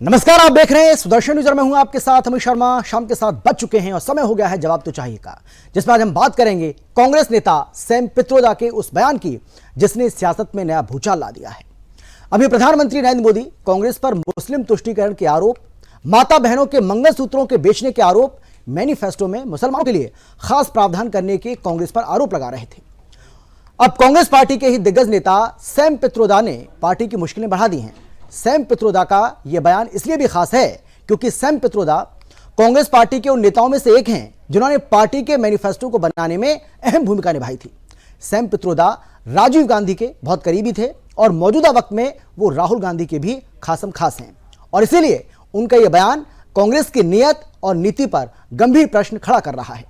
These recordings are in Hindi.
नमस्कार, आप देख रहे हैं सुदर्शन न्यूज और मैं हूं आपके साथ अमित शर्मा। शाम के 7 बज चुके हैं और समय हो गया है जवाब तो चाहिए का, जिसमें आज हम बात करेंगे कांग्रेस नेता सैम पित्रोदा के उस बयान की जिसने सियासत में नया भूचाल ला दिया है। अभी प्रधानमंत्री नरेंद्र मोदी कांग्रेस पर मुस्लिम तुष्टीकरण के आरोप, माता बहनों के मंगलसूत्रों के बेचने के आरोप, मैनिफेस्टो में मुसलमानों के लिए खास प्रावधान करने के कांग्रेस पर आरोप लगा रहे थे। अब कांग्रेस पार्टी के ही दिग्गज नेता सैम पित्रोदा ने पार्टी की मुश्किलें बढ़ा दी हैं। सैम पित्रोदा का यह बयान इसलिए भी खास है क्योंकि सैम पित्रोदा कांग्रेस पार्टी के उन नेताओं में से एक हैं जिन्होंने पार्टी के मैनिफेस्टो को बनाने में अहम भूमिका निभाई थी। सैम पित्रोदा राजीव गांधी के बहुत करीबी थे और मौजूदा वक्त में वो राहुल गांधी के भी खासम खास हैं और इसीलिए उनका यह बयान कांग्रेस की नीयत और नीति पर गंभीर प्रश्न खड़ा कर रहा है।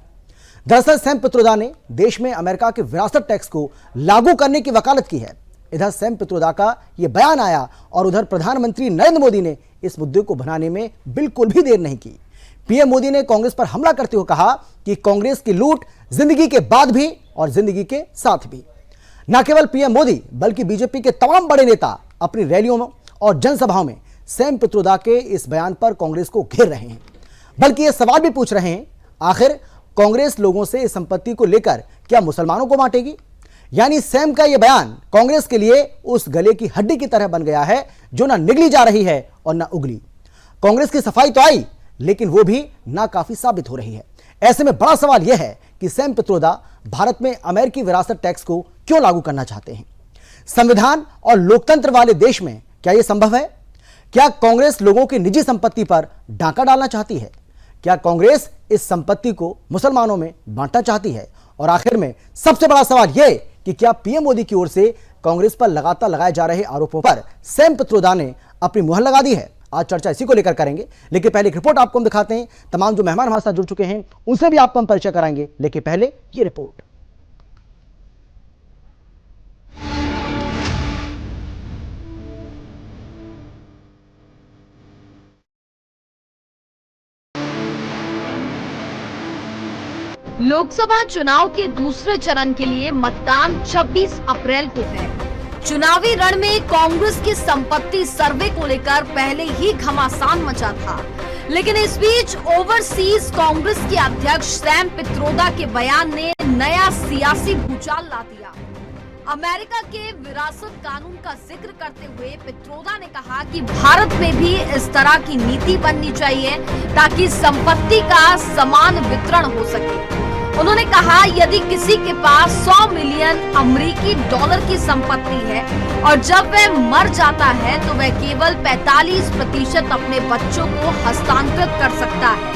दरअसल सैम पित्रोदा ने देश में अमेरिका के विरासत टैक्स को लागू करने की वकालत की है। इधर सैम पित्रोदा का यह बयान आया और उधर प्रधानमंत्री नरेंद्र मोदी ने इस मुद्दे को बनाने में बिल्कुल भी देर नहीं की। पीएम मोदी ने कांग्रेस पर हमला करते हुए कहा कि कांग्रेस की लूट जिंदगी के बाद भी और जिंदगी के साथ भी। न केवल पीएम मोदी बल्कि बीजेपी के तमाम बड़े नेता अपनी रैलियों और जनसभाओं में सैम पित्रोदा के इस बयान पर कांग्रेस को घेर रहे हैं, बल्कि ये सवाल भी पूछ रहे हैं, आखिर कांग्रेस लोगों से इस संपत्ति को लेकर क्या मुसलमानों को बांटेगी? यानी सैम का यह बयान कांग्रेस के लिए उस गले की हड्डी की तरह बन गया है जो ना निगली जा रही है और ना उगली। कांग्रेस की सफाई तो आई लेकिन वो भी नाकाफी साबित हो रही है। ऐसे में बड़ा सवाल यह है कि सैम पित्रोदा भारत में अमेरिकी विरासत टैक्स को क्यों लागू करना चाहते हैं? संविधान और लोकतंत्र वाले देश में क्या यह संभव है? क्या कांग्रेस लोगों की निजी संपत्ति पर डाका डालना चाहती है? क्या कांग्रेस इस संपत्ति को मुसलमानों में बांटना चाहती है? और आखिर में सबसे बड़ा सवाल यह कि क्या पीएम मोदी की ओर से कांग्रेस पर लगातार लगाए जा रहे आरोपों पर सैम पित्रोदा ने अपनी मुहर लगा दी है? आज चर्चा इसी को लेकर करेंगे, लेकिन पहले एक रिपोर्ट आपको हम दिखाते हैं। तमाम जो मेहमान हमारे साथ जुड़ चुके हैं उनसे भी आपको हम परिचय कराएंगे, लेकिन पहले ये रिपोर्ट। लोकसभा चुनाव के दूसरे चरण के लिए मतदान 26 अप्रैल को है। चुनावी रण में कांग्रेस की संपत्ति सर्वे को लेकर पहले ही घमासान मचा था, लेकिन इस बीच ओवरसीज कांग्रेस के अध्यक्ष सैम पित्रोदा के बयान ने नया सियासी भूचाल ला दिया। अमेरिका के विरासत कानून का जिक्र करते हुए पित्रोदा ने कहा कि भारत में भी इस तरह की नीति बननी चाहिए ताकि संपत्ति का समान वितरण हो सके। उन्होंने कहा यदि किसी के पास 100 मिलियन अमेरिकी डॉलर की संपत्ति है और जब वह मर जाता है तो वह केवल 45% अपने बच्चों को हस्तांतरित कर सकता है,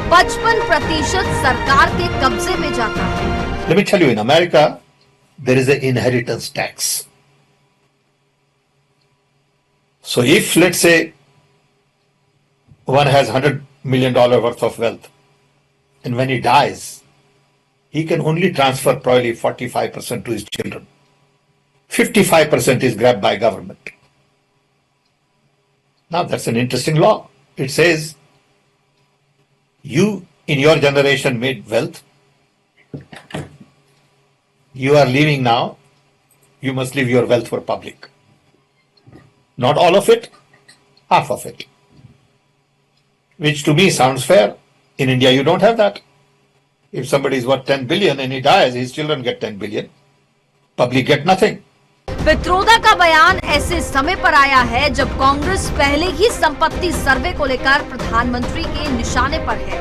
55% सरकार के कब्जे में जाता है। Let me tell you, in America, there is an inheritance tax. So if, let's say, one has $100 million worth of wealth, and when he dies, he can only transfer probably 45% to his children. 55% is grabbed by government. Now that's an interesting law. It says, you in your generation made wealth, you are leaving now, you must leave your wealth for public. Not all of it, half of it. Which to me sounds fair. In India you don't have that. If somebody is worth 10 billion and he dies, his children get 10 billion. Public get nothing. Pitroda का बयान ऐसे समय पर आया है जब कांग्रेस पहले ही संपत्ति सर्वे को लेकर प्रधानमंत्री के निशाने पर है।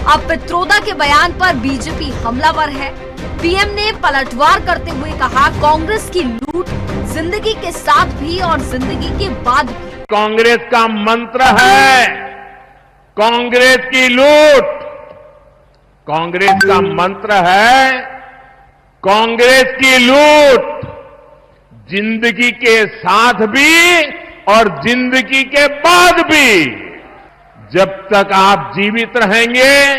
अब पित्रोदा के बयान पर बीजेपी हमलावर है। पीएम ने पलटवार करते हुए कहा कांग्रेस की लूट जिंदगी के साथ भी और जिंदगी के बाद भी। कांग्रेस का मंत्र है कांग्रेस की लूट। कांग्रेस का मंत्र है कांग्रेस की लूट, जिंदगी के साथ भी और जिंदगी के बाद भी। जब तक आप जीवित रहेंगे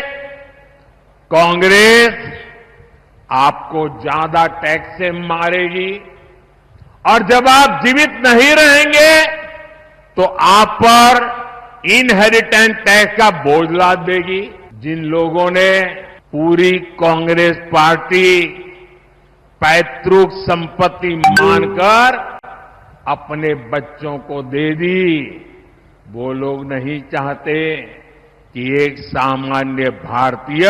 कांग्रेस आपको ज्यादा टैक्स से मारेगी और जब आप जीवित नहीं रहेंगे तो आप पर इनहेरिटेंस टैक्स का बोझ लाद देगी। जिन लोगों ने पूरी कांग्रेस पार्टी पैतृक संपत्ति मानकर अपने बच्चों को दे दी, वो लोग नहीं चाहते कि एक सामान्य भारतीय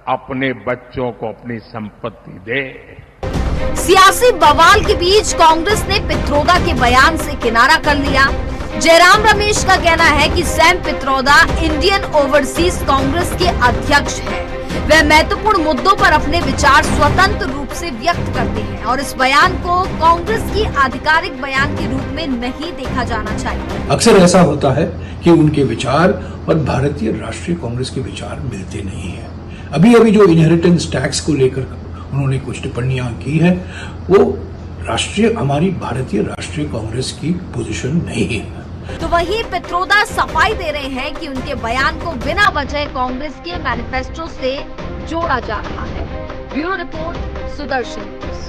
अपने बच्चों को अपनी संपत्ति दे। सियासी बवाल के बीच कांग्रेस ने पित्रोदा के बयान से किनारा कर लिया। जयराम रमेश का कहना है कि Sam Pitroda Indian overseas Congress के अध्यक्ष हैं। वे महत्वपूर्ण मुद्दों पर अपने विचार स्वतंत्र रूप से व्यक्त करते हैं और इस बयान को कांग्रेस की आधिकारिक बयान के रूप में नहीं देखा जाना चाहिए। अक्सर ऐसा होता है कि उनके विचार और भारतीय राष्ट्रीय कांग्रेस के विचार मिलते नहीं है। अभी अभी जो इनहेरिटेंस टैक्स को लेकर उन्होंने कुछ टिप्पणियां की है, वो हमारी भारतीय राष्ट्रीय कांग्रेस की पोजीशन नहीं है। तो वहीं पित्रोदा सफाई दे रहे हैं कि उनके बयान को बिना वजह कांग्रेस के मैनिफेस्टो से जोड़ा जा रहा है। Bureau report, Sudarshan news.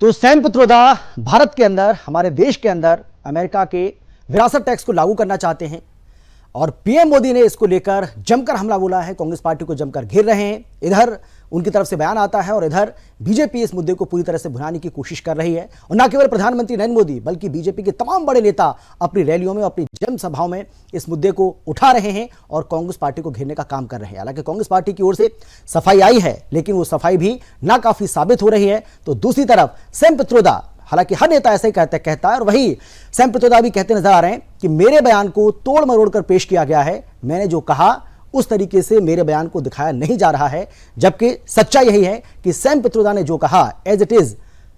तो सैम पित्रोदा भारत के अंदर, हमारे देश के अंदर अमेरिका के विरासत टैक्स को लागू करना चाहते हैं और पीएम मोदी ने इसको लेकर जमकर हमला बोला है, कांग्रेस पार्टी को जमकर घेर रहे हैं। इधर उनकी तरफ से बयान आता है और इधर बीजेपी इस मुद्दे को पूरी तरह से भुनाने की कोशिश कर रही है। और न केवल प्रधानमंत्री नरेंद्र मोदी बल्कि बीजेपी के तमाम बड़े नेता अपनी रैलियों में, अपनी जनसभाओं में इस मुद्दे को उठा रहे हैं और कांग्रेस पार्टी को घेरने का काम कर रहे हैं। हालांकि कांग्रेस पार्टी की ओर से सफाई आई है, लेकिन वो सफाई भी नाकाफी साबित हो रही है। तो दूसरी तरफ सैम पित्रोदा, हालांकि हर नेता ऐसा ही कहता है और वही सैम पित्रोदा भी कहते नजर आ रहे हैं कि मेरे बयान को तोड़ मरोड़ कर पेश किया गया है, मैंने जो कहा उस तरीके से मेरे बयान को दिखाया नहीं जा रहा है। जबकि सच्चाई यही है कि सैम पित्रोदा ने जो कहा एज इट इज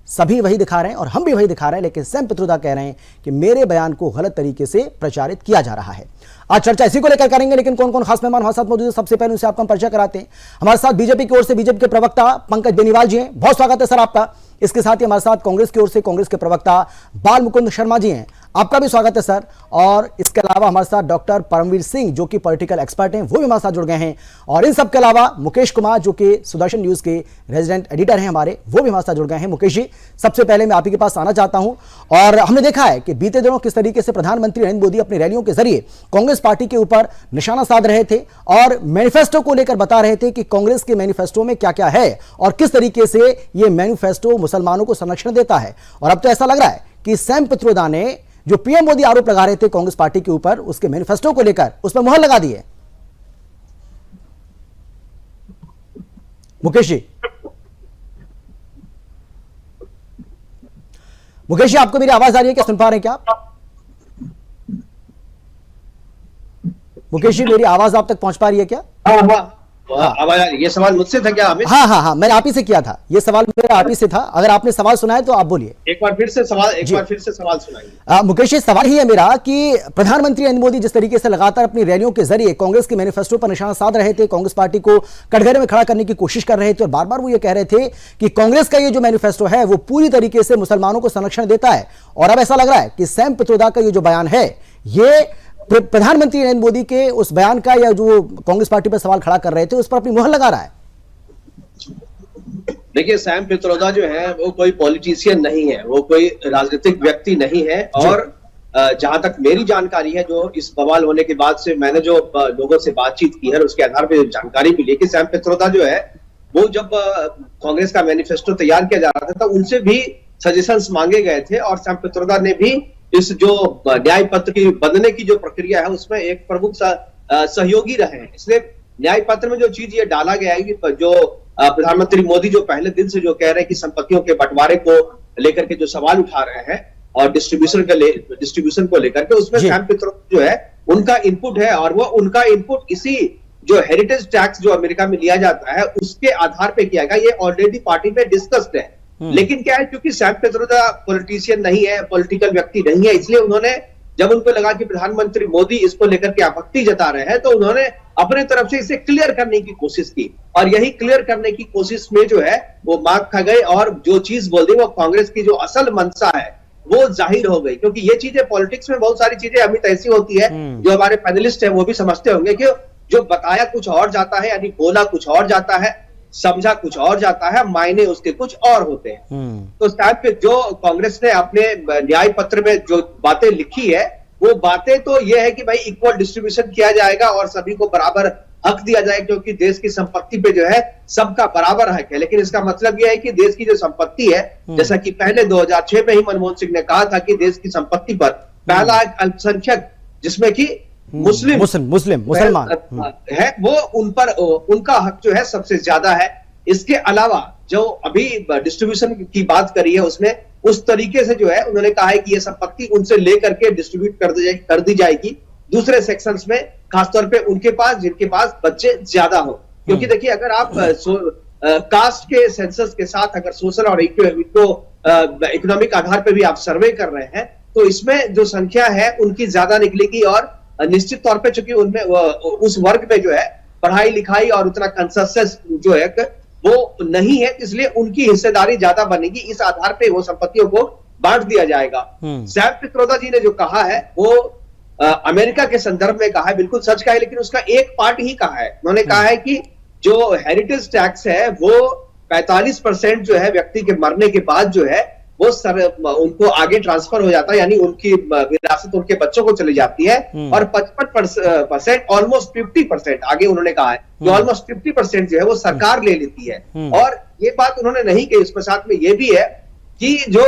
सभी वही दिखा रहे हैं और हम भी वही दिखा रहे हैं, लेकिन सैम पित्रोदा कह रहे हैं कि मेरे बयान को गलत तरीके से प्रचारित किया जा रहा है। आज चर्चा इसी को लेकर करेंगे, लेकिन कौन कौन खास मेहमान हमारे साथ मौजूद है, सबसे पहले उनसे आपका परिचय कराते हैं। हमारे साथ बीजेपी की ओर से बीजेपी के प्रवक्ता पंकज बेनीवाल जी हैं, बहुत स्वागत है सर आपका। इसके साथ ही हमारे साथ कांग्रेस की ओर से कांग्रेस के प्रवक्ता बाल मुकुंद शर्मा जी हैं, आपका भी स्वागत है सर। और इसके अलावा हमारे साथ डॉक्टर परमवीर सिंह जो कि पॉलिटिकल एक्सपर्ट हैं, वो भी हमारे साथ जुड़ गए हैं। और इन सब के अलावा मुकेश कुमार जो कि सुदर्शन न्यूज के रेजिडेंट एडिटर हैं हमारे, वो भी हमारे साथ जुड़ गए हैं। मुकेश जी, सबसे पहले मैं आप ही के पास आना चाहता हूं। और हमने देखा है कि बीते दिनों किस तरीके से प्रधानमंत्री नरेंद्र मोदी अपनी रैलियों के जरिए कांग्रेस पार्टी के ऊपर निशाना साध रहे थे और मैनिफेस्टो को लेकर बता रहे थे कि कांग्रेस के मैनिफेस्टो में क्या क्या है और किस तरीके से यह मैनिफेस्टो मुसलमानों को संरक्षण देता है। और अब तो ऐसा लग रहा है कि सैम पित्रोदा ने जो पीएम मोदी आरोप लगा रहे थे कांग्रेस पार्टी के ऊपर, उसके मैनिफेस्टो को लेकर उस पर मुहर लगा दी है। मुकेश जी, आपको मेरी आवाज आ रही है क्या? सुन पा रहे हैं क्या आप? मुकेश जी, मेरी आवाज आप तक पहुंच पा रही है क्या? ये सवाल मुझसे था क्या अमित? हाँ, मैंने आप ही से किया था। ये सवाल मेरा आप ही से था। अगर आपने सवाल सुना है तो आप बोलिए। एक बार फिर से सवाल सुनाइए। मुकेश जी, सवाल ही है मेरा कि प्रधानमंत्री नरेंद्र मोदी जिस तरीके से लगातार अपनी रैलियों के जरिए कांग्रेस के मैनिफेस्टो पर निशाना साध रहे थे, कांग्रेस पार्टी को कटघरे में खड़ा करने की कोशिश कर रहे थे और बार बार वो ये कह रहे थे कि कांग्रेस का ये जो मैनिफेस्टो है वो पूरी तरीके से मुसलमानों को संरक्षण देता है। और अब ऐसा लग रहा है कि सैम पित्रोदा का ये जो बयान है, ये प्रधानमंत्री नरेंद्र मोदी के उस बयान का, या जो कांग्रेस पार्टी पर सवाल खड़ा कर रहे थे, उस पर अपनी मुहर लगा रहा है। देखिए, सैम पित्रोदा जो है वो कोई पॉलिटिशियन नहीं है, वो कोई राजनीतिक व्यक्ति नहीं है। और जहां तक मेरी जानकारी है, जो इस बवाल होने के बाद से मैंने जो लोगों से बातचीत की है उसके आधार पर जानकारी मिली कि सैम पित्रोदा जो है वो जब कांग्रेस का मैनिफेस्टो तैयार किया जा रहा था तो उनसे भी सजेशंस मांगे गए थे और सैम पित्रोदा ने भी इस जो न्याय पत्र की बनने की जो प्रक्रिया है उसमें एक प्रमुख सहयोगी रहे हैं। इसलिए न्याय पत्र में जो चीज ये डाला गया है कि जो प्रधानमंत्री मोदी जो पहले दिन से जो कह रहे हैं कि संपत्तियों के बंटवारे को लेकर के जो सवाल उठा रहे हैं और डिस्ट्रीब्यूशन को लेकर के, उसमें सैम पित्रोदा जो है उनका इनपुट है और वो उनका इनपुट इसी जो हेरिटेज टैक्स जो अमेरिका में लिया जाता है उसके आधार पर किया गया। ये ऑलरेडी पार्टी में डिस्कस्ड है। लेकिन क्या है, क्योंकि सैम पित्रोदा पॉलिटिशियन नहीं है, पॉलिटिकल व्यक्ति नहीं है, इसलिए उन्होंने, जब उनको लगा कि प्रधानमंत्री मोदी इसको लेकर के आपत्ति जता रहे हैं, तो उन्होंने अपने तरफ से इसे क्लियर करने की कोशिश की। और यही क्लियर करने की कोशिश में जो है वो मार खा गए और जो चीज बोल दी वो कांग्रेस की जो असल मंशा है वो जाहिर हो गई। क्योंकि ये चीजें पॉलिटिक्स में बहुत सारी चीजें अमित ऐसी होती है, जो हमारे पैनलिस्ट है वो भी समझते होंगे कि जो बताया कुछ और जाता है, यानी बोला कुछ और जाता है, समझा कुछ और जाता है, मायने उसके कुछ और होते हैं। तो साहब जो कांग्रेस ने अपने न्याय पत्र में जो बातें लिखी है वो बातें तो ये है कि भाई इक्वल डिस्ट्रीब्यूशन किया जाएगा और सभी को बराबर हक दिया जाए, क्योंकि देश की संपत्ति पे जो है सबका बराबर हक है। लेकिन इसका मतलब यह है कि देश की जो संपत्ति है, जैसा कि पहले 2006 में ही मनमोहन सिंह ने कहा था कि देश की संपत्ति पर पहला एक अल्पसंख्यक जिसमें कि मुसलमान है, वो उन पर उनका हक जो है सबसे ज्यादा है। इसके अलावा जो अभी डिस्ट्रीब्यूशन की बात करी है, उसमें उस तरीके से जो है उन्होंने कहा है कि ये संपत्ति उनसे लेकर के डिस्ट्रीब्यूट कर दी जाएगी दूसरे सेक्शंस में, खासतौर पे उनके पास जिनके पास बच्चे ज्यादा हो। क्योंकि देखिए, अगर आप कास्ट के सेंसस के साथ अगर सोशल और इकोनॉमिक आधार पर भी आप सर्वे कर रहे हैं, तो इसमें जो संख्या है उनकी ज्यादा निकलेगी। और निश्चित तौर पे चूंकि उनमें उस वर्ग में जो है पढ़ाई लिखाई और उतना कंसेंसस जो है वो नहीं है, इसलिए उनकी हिस्सेदारी ज्यादा बनेगी। इस आधार पे वो संपत्तियों को बांट दिया जाएगा। सैम पित्रोदा जी ने जो कहा है वो अमेरिका के संदर्भ में कहा है, बिल्कुल सच कहा है, लेकिन उसका एक पार्ट ही कहा है। उन्होंने कहा है कि जो हेरिटेज टैक्स है वो 45% जो है व्यक्ति के मरने के बाद जो है वो उनको आगे ट्रांसफर हो जाता है, यानी उनकी विरासत उनके बच्चों को चली जाती है। और 55% ऑलमोस्ट 50% आगे उन्होंने कहा है कि ऑलमोस्ट 50% जो है वो सरकार ले लेती है। और ये बात उन्होंने नहीं कही, उसमें साथ में ये भी है कि जो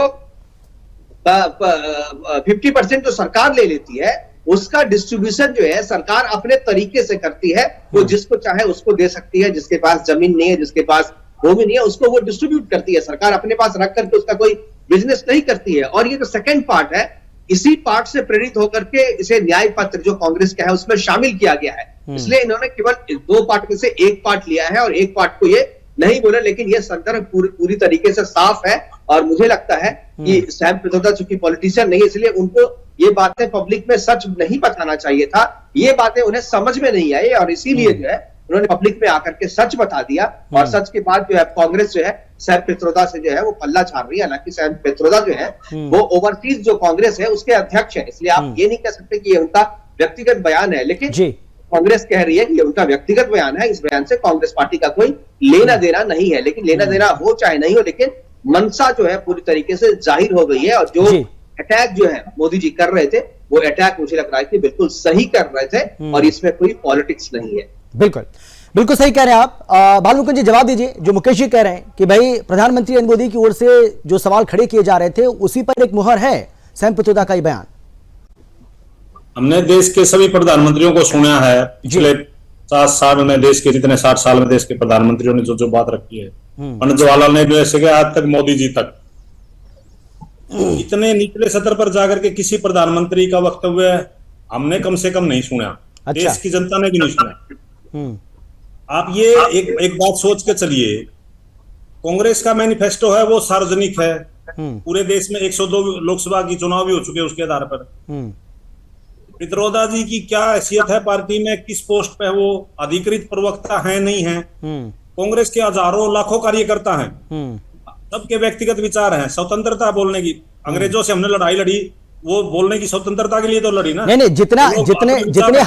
50% जो सरकार ले लेती है उसका डिस्ट्रीब्यूशन जो है सरकार अपने तरीके से करती है। वो जिसको चाहे उसको दे सकती है, जिसके पास जमीन नहीं है, जिसके पास भूमि नहीं है, उसको वो डिस्ट्रीब्यूट करती है। सरकार अपने पास रख करके उसका कोई बिजनेस नहीं करती है। और ये जो सेकंड पार्ट है, इसी पार्ट से प्रेरित होकर के इसे न्याय पत्र जो कांग्रेस का है उसमें शामिल किया गया है। इसलिए इन्होंने केवल 2 पार्ट में से एक पार्ट लिया है और एक पार्ट को ये नहीं बोला। लेकिन ये संदर्भ पूरी तरीके से साफ है। और मुझे लगता है कि सैम पित्रोदा चूंकि पॉलिटिशियन नहीं, इसलिए उनको ये बातें पब्लिक में सच नहीं बताना चाहिए था। ये बातें उन्हें समझ में नहीं आई और इसीलिए जो है उन्होंने पब्लिक में आकर के सच बता दिया। और सच के बाद जो है कांग्रेस जो है सैम पित्रोदा से जो है वो पल्ला झाड़ रही है। हालांकि सैम पित्रोदा जो है वो ओवरसीज जो कांग्रेस है उसके अध्यक्ष है, इसलिए आप ये नहीं कह सकते कि ये उनका व्यक्तिगत बयान है। लेकिन कांग्रेस कह रही है कि ये उनका व्यक्तिगत बयान है। इस बयान से कांग्रेस पार्टी का कोई लेना देना नहीं है। लेकिन लेना देना हो चाहे नहीं हो, लेकिन मनसा जो है पूरी तरीके से जाहिर हो गई है। और जो अटैक जो है मोदी जी कर रहे थे, वो अटैक मुझे लग रहा है कि बिल्कुल सही कर रहे थे और इसमें कोई पॉलिटिक्स नहीं है। बिल्कुल सही कह रहे हैं आप। बालमुकुंद जी जवाब दीजिए। जो मुकेश जी कह रहे हैं कि भाई प्रधानमंत्री नरेंद्र मोदी की ओर से जो सवाल खड़े किए जा रहे थे उसी पर एक मुहर है सैम पित्रोदा का ही बयान। हमने देश के सभी प्रधानमंत्रियों को सुना है पिछले 7 साल में, देश के जितने 60 साल में देश के प्रधानमंत्रियों ने जो बात रखी है, पंडित जवाहरलाल नेहरू से आज तक मोदी जी तक, इतने निचले सतर पर जाकर के किसी प्रधानमंत्री का वक्तव्य हमने कम से कम नहीं सुना। देश की जनता ने भी नहीं सुना। आप ये एक बात सोच के चलिए, कांग्रेस का मैनिफेस्टो है वो सार्वजनिक है, पूरे देश में 102 लोकसभा की चुनाव भी हो चुके हैं उसके आधार पर। पित्रोदा जी की क्या हैसियत है पार्टी में, किस पोस्ट पे वो अधिकृत प्रवक्ता है नहीं है? कांग्रेस के हजारों लाखों कार्यकर्ता हैं, सबके व्यक्तिगत विचार हैं, स्वतंत्रता बोलने की। अंग्रेजों से हमने लड़ाई लड़ी, वो बोलने की स्वतंत्रता के लिए तो लड़ी ना। नहीं, जितने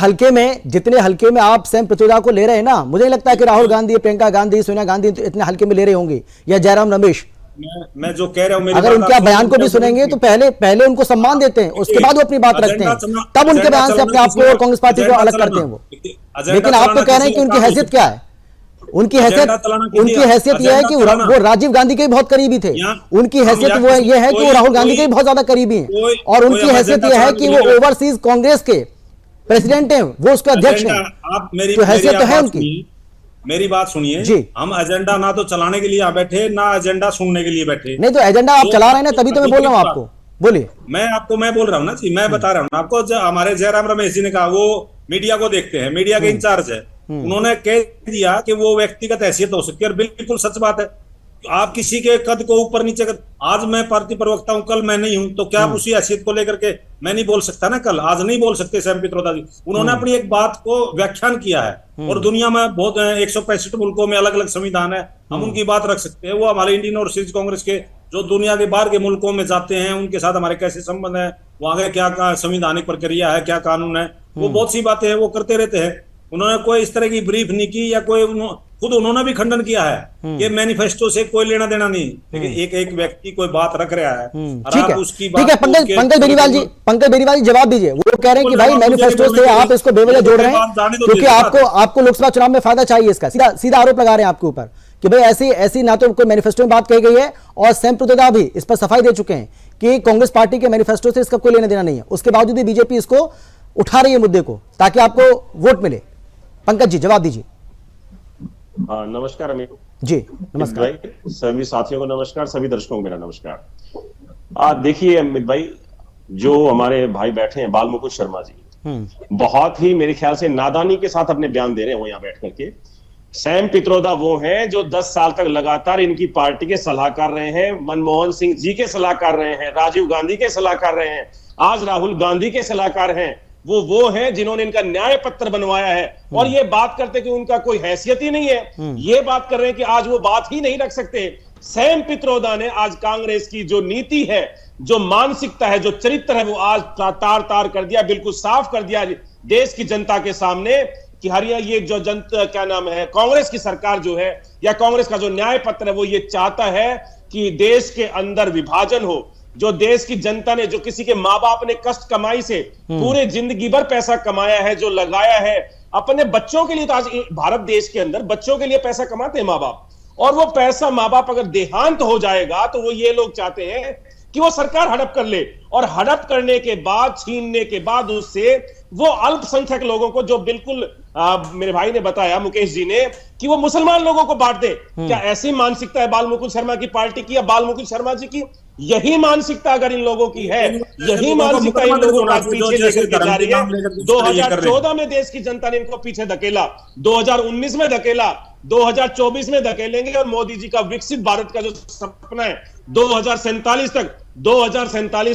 हल्के में आप सैम पित्रोदा को ले रहे हैं ना, मुझे नहीं लगता कि राहुल गांधी, प्रियंका गांधी, सोनिया गांधी तो इतने हल्के में ले रहे होंगे, या जयराम रमेश। मैं जो कह रहा हूं, अगर उनके बयान को भी सुनेंगे तो पहले उनको सम्मान देते हैं, उसके बाद वो अपनी बात रखते हैं, तब उनके बयान से अपने आप को और कांग्रेस पार्टी को अलग करते हैं वो। लेकिन आप तो कह रहे हैं कि उनकी हैसियत क्या है? उनकी हैसियत यह है कि वो राजीव गांधी के भी बहुत करीबी थे। उनकी हैसियत वो ये है कि वो राहुल गांधी के भी बहुत ज्यादा करीबी हैं। और उनकी हैसियत यह है कि वो ओवरसीज कांग्रेस के प्रेसिडेंट हैं, वो उसके अध्यक्ष हैं। तो हैसियत तो है उनकी। मेरी बात सुनिए, हम एजेंडा ना तो चलाने के लिए यहाँ बैठे, ना एजेंडा सुनने के लिए बैठे। नहीं तो एजेंडा आप चला रहे हैं ना, तभी तो मैं बोल रहा हूँ आपको। बोलिए। मैं बोल रहा हूँ ना जी, मैं बता रहा हूँ आपको। हमारे जयराम रमेश जी ने कहा वो मीडिया को देखते हैं, मीडिया के इंचार्ज है, उन्होंने कह दिया कि वो व्यक्तिगत हैसियत हो सकती है। और बिल्कुल सच बात है, आप किसी के कद को ऊपर नीचे कर, आज मैं पार्टी प्रवक्ता हूं, कल मैं नहीं हूं, तो क्या आप उसी हैसियत को लेकर के मैं नहीं बोल सकता ना? कल आज नहीं बोल सकते सैम पित्रोदा जी। उन्होंने अपनी एक बात को व्याख्यान किया है और दुनिया में बहुत 165 मुल्कों में अलग अलग संविधान है, हम उनकी बात रख सकते हैं। वो हमारे इंडियन ओवरसीज कांग्रेस के जो दुनिया के बाहर के मुल्कों में जाते हैं, उनके साथ हमारे कैसे संबंध है, वहां के क्या संविधानिक प्रक्रिया है, क्या कानून है, वो बहुत सी बातें हैं वो करते रहते हैं। उन्होंने कोई इस तरह की ब्रीफ नहीं की या कोई खुद उन्होंने भी खंडन किया है कि मैनिफेस्टो से कोई लेना देना नहीं, लेकिन एक एक व्यक्ति कोई बात रख रहा है और ठीक आप है, उसकी ठीक है। बात पंकज बेनीवाल जी जवाब दीजिए। वो कह रहे हैं कि भाई मैनिफेस्टो से आप इसको बेवजह जोड़ रहे हैं क्योंकि आपको लोकसभा चुनाव में फायदा चाहिए इसका। सीधा आरोप लगा रहे हैं आपके ऊपर कि भाई ऐसी ना तो कोई मैनिफेस्टो में बात कही गई है, और सैम पित्रोदा भी इस पर सफाई दे चुके हैं कि कांग्रेस पार्टी के मैनिफेस्टो से इसका कोई लेना देना नहीं है। उसके बावजूद भी बीजेपी इसको उठा रही है मुद्दे को ताकि आपको वोट मिले। पंकज जी जवाब दीजिए। नमस्कार अमित जी नमस्कार भाई, सभी साथियों को नमस्कार, सभी दर्शकों को मेरा नमस्कार। देखिए अमित भाई, जो हमारे भाई बैठे हैं बाल मुकुंद शर्मा जी, बहुत ही मेरे ख्याल से नादानी के साथ अपने बयान दे रहे हैं वो यहाँ बैठ करके। सैम पित्रोदा वो हैं जो 10 साल तक लगातार इनकी पार्टी के सलाहकार रहे हैं, मनमोहन सिंह जी के सलाहकार रहे हैं, राजीव गांधी के सलाहकार रहे हैं, आज राहुल गांधी के सलाहकार हैं। वो हैं जिन्होंने इनका न्याय पत्र बनवाया है, और ये बात करते कि उनका कोई हैसियत ही नहीं है। ये बात कर रहे हैं कि आज वो बात ही नहीं रख सकते। सैम पित्रोदा ने आज कांग्रेस की जो नीति है, जो मानसिकता है, जो चरित्र है, वो आज तार तार कर दिया, बिल्कुल साफ कर दिया देश की जनता के सामने कि हरियाणा ये जो जनता क्या नाम है, कांग्रेस की सरकार जो है या कांग्रेस का जो न्याय पत्र है, वो ये चाहता है कि देश के अंदर विभाजन हो। जो देश की जनता ने, जो किसी के माँ बाप ने कष्ट कमाई से पूरे जिंदगी भर पैसा कमाया है, जो लगाया है अपने बच्चों के लिए, तो आज भारत देश के अंदर बच्चों के लिए पैसा कमाते हैं माँ बाप, और वो पैसा माँ बाप अगर देहांत हो जाएगा तो वो ये लोग चाहते हैं कि वो सरकार हड़प कर ले, और हड़प करने के बाद, छीनने के बाद उससे वो अल्पसंख्यक लोगों को, जो बिल्कुल मेरे भाई ने बताया, मुकेश जी ने, कि वो मुसलमान लोगों को बांट दे। क्या ऐसी मानसिकता है बाल मुकुंद शर्मा की पार्टी की या बाल मुकुंद शर्मा जी की? यही मानसिकता अगर इन लोगों की है, यही मानसिकता इन लोगों को पीछे लेकर जा रही है। 2014 में देश की जनता ने इनको पीछे धकेला, 2019 में धकेला, 2024 में धकेलेंगे, और मोदी जी का विकसित भारत का जो सपना है 2047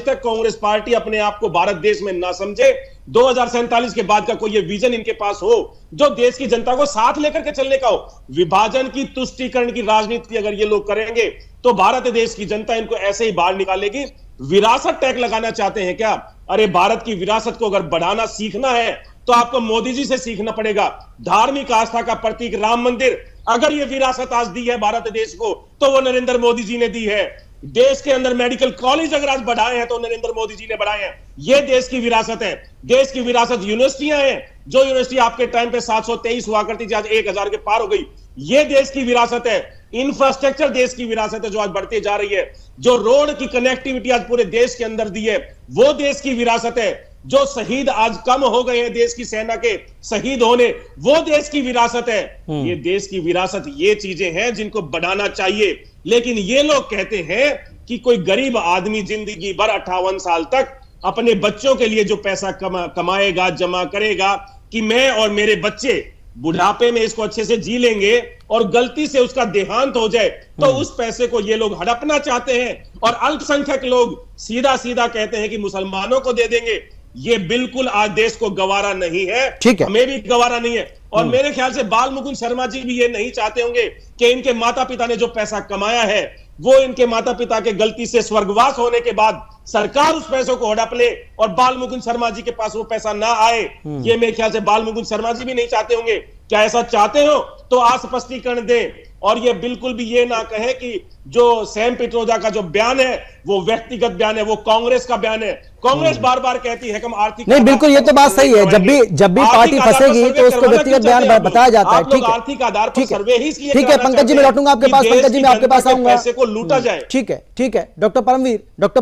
तक कांग्रेस पार्टी अपने आप को भारत देश में ना समझे, 2047 के बाद का कोई ये विजन इनके पास हो जो देश की जनता को साथ लेकर के चलने का हो। विभाजन की, तुष्टीकरण की राजनीति अगर ये लोग करेंगे तो भारत देश की जनता इनको ऐसे ही बाहर निकालेगी। विरासत टैग लगाना चाहते हैं क्या? अरे भारत की विरासत को अगर बढ़ाना सीखना है तो आपको मोदी जी से सीखना पड़ेगा। धार्मिक आस्था का प्रतीक राम मंदिर, अगर ये विरासत आज दी है भारत देश को तो वो नरेंद्र मोदी जी ने दी है। देश के अंदर मेडिकल कॉलेज अगर आज बढ़ाए हैं तो नरेंद्र मोदी जी ने बढ़ाए हैं। ये देश की विरासत है। देश की विरासत यूनिवर्सिटियां हैं, जो यूनिवर्सिटी आपके टाइम पे 723 हुआ करती थी, आज 1000 के पार हो गई। ये देश की विरासत है। इंफ्रास्ट्रक्चर देश की विरासत है जो आज बढ़ती जा रही है। जो रोड की कनेक्टिविटी आज पूरे देश के अंदर दी है वो देश की विरासत है। जो शहीद आज कम हो गए हैं देश की सेना के शहीद होने, वो देश की विरासत है। ये देश की विरासत, ये चीजें हैं जिनको बढ़ाना चाहिए। लेकिन ये लोग कहते हैं कि कोई गरीब आदमी जिंदगी भर 58 साल तक अपने बच्चों के लिए जो पैसा कमाएगा, जमा करेगा, कि मैं और मेरे बच्चे बुढ़ापे में इसको अच्छे से जी लेंगे, और गलती से उसका देहांत हो जाए तो उस पैसे को ये लोग हड़पना चाहते हैं। और अल्पसंख्यक लोग सीधा सीधा कहते हैं कि मुसलमानों को दे देंगे। ये बिल्कुल आज देश को गवारा नहीं है, हमें भी गवारा नहीं है। और मेरे ख्याल से बाल मुकुंद शर्मा जी भी ये नहीं चाहते होंगे कि इनके माता पिता ने जो पैसा कमाया है वो इनके माता पिता के गलती से स्वर्गवास होने के बाद सरकार उस पैसों को हड़प ले और बाल मुकुंद शर्मा जी के पास वो पैसा ना आए। ये मेरे ख्याल से बाल मुकुंद शर्मा जी भी नहीं चाहते होंगे। क्या ऐसा चाहते हो तो आज स्पष्टीकरण दें, और ये बिल्कुल भी ये ना कहे कि जो सैम पित्रोदा का जो बयान है वो व्यक्तिगत बयान है, वो कांग्रेस का बयान है। कांग्रेस बार बार कहती है कि हम आर्थिक नहीं, बिल्कुल ये तो बात सही है। जब भी पार्टी फंसेगी तो उसको व्यक्तिगत बयान बताया जाता है। ठीक है, आर्थिक आधार पर सर्वे ही इसलिए ठीक है। पंकज जी मैं लौटूंगा आपके पास, पंकज जी मैं आपके पास आऊंगा। पैसे को लूटा जाए। ठीक है। डॉक्टर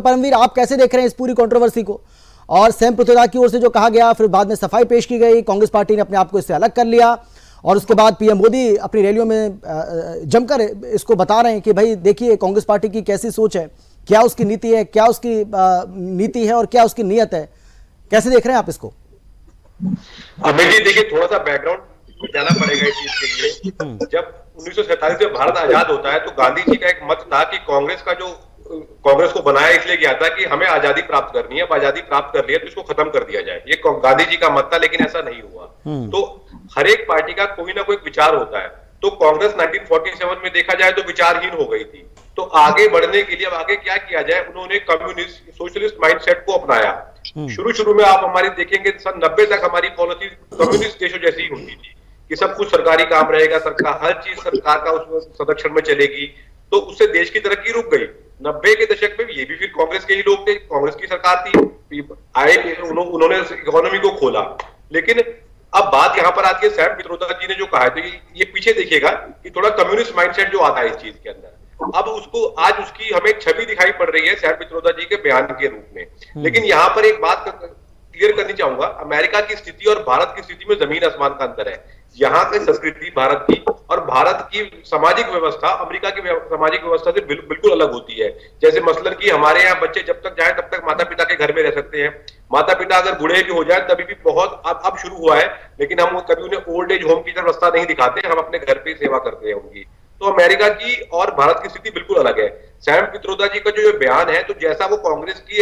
परमवीर आप कैसे देख रहे हैं इस पूरी कंट्रोवर्सी को? और सैम पित्रोदा की ओर से जो कहा गया, फिर बाद में सफाई पेश की गई, कांग्रेस पार्टी ने अपने आप को इससे अलग कर लिया, और उसके बाद पीएम मोदी अपनी रैलियों में जमकर इसको बता रहे हैं कि भाई देखिए कांग्रेस पार्टी की कैसी सोच है, क्या उसकी नीति है, क्या उसकी नीति है और क्या उसकी नीयत है। कैसे देख रहे हैं आप इसको? अमित जी देखिए, थोड़ा सा बैकग्राउंड जाना पड़ेगा इस चीज के लिए। जब 1947 में भारत आजाद होता है तो गांधी जी का एक मत था कि कांग्रेस को बनाया इसलिए गया था कि हमें आजादी प्राप्त करनी है, अब आजादी प्राप्त कर लिया तो इसको खत्म कर दिया जाए। ये गांधी जी का मत था, लेकिन ऐसा नहीं हुआ। तो हर एक पार्टी का कोई ना कोई विचार होता है। तो कांग्रेस 1947 में देखा जाए तो विचारहीन हो गई थी। तो आगे बढ़ने के लिए अब आगे क्या किया जाए, उन्होंने कम्युनिस्ट सोशलिस्ट माइंडसेट को अपनाया। शुरू में आप हमारी देखेंगे सन 90 तक हमारी पॉलिसी कम्युनिस्ट देशों जैसी ही होती थी कि सब कुछ सरकारी काम रहेगा, सरकार हर चीज सरकार का उस संरक्षण में चलेगी, तो उससे देश की तरक्की रुक गई। 90 के दशक में ये भी फिर कांग्रेस के ही लोग थे, कांग्रेस की सरकार थी, आए उन्होंने इकोनॉमी को खोला। लेकिन अब बात यहां पर आती है, सैम पित्रोदा जी ने जो कहा है, तो ये पीछे देखिएगा कि थोड़ा कम्युनिस्ट माइंडसेट जो आता है इस चीज के अंदर, अब उसको आज उसकी हमें छवि दिखाई पड़ रही है सैम पित्रोदा जी के बयान के रूप में। लेकिन यहां पर एक बात क्लियर करनी चाहूंगा, अमेरिका की स्थिति और भारत की स्थिति में जमीन आसमान का अंतर है। यहाँ की संस्कृति भारत की और भारत की सामाजिक व्यवस्था अमेरिका की सामाजिक व्यवस्था से बिल्कुल अलग होती है। जैसे मसलन कि हमारे यहाँ बच्चे जब तक जाए तब तक माता पिता के घर में रह सकते हैं, माता पिता अगर बूढ़े भी हो जाए तभी भी बहुत अब शुरू हुआ है, लेकिन हम कभी उन्हें ओल्ड एज होम की तरफ रास्ता नहीं दिखाते, हम अपने घर पे सेवा करते हैं उनकी। तो अमेरिका की और भारत की स्थिति बिल्कुल अलग है। सैम पित्रोदा जी का जो बयान है, तो जैसा वो कांग्रेस की